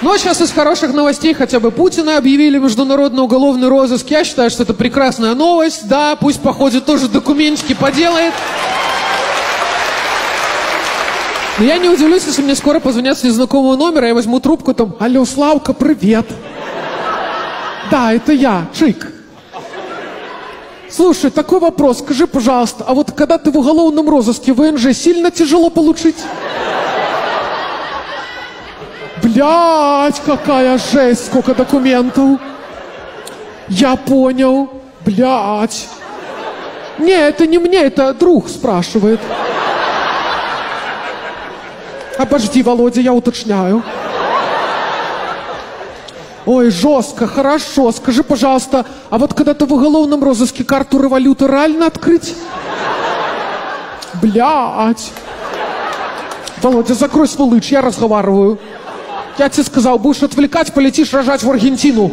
Ну, а сейчас из хороших новостей хотя бы Путина объявили международный уголовный розыск. Я считаю, что это прекрасная новость. Да, пусть походит тоже документики поделает. Но я не удивлюсь, если мне скоро позвонят с незнакомого номера, я возьму трубку, там, алло, Славка, привет. Да, это я, Чик. Слушай, такой вопрос, скажи, пожалуйста, а вот когда ты в уголовном розыске, ВНЖ сильно тяжело получить? Блядь, какая жесть, сколько документов. Я понял, блядь. Не, это не мне, это друг спрашивает. Обожди, Володя, я уточняю. Ой, жестко, хорошо. Скажи, пожалуйста, а вот когда ты в уголовном розыске, карту революта реально открыть? Блядь. Володя, закрой свой лыч, я разговариваю. Я тебе сказал, будешь отвлекать, полетишь рожать в Аргентину.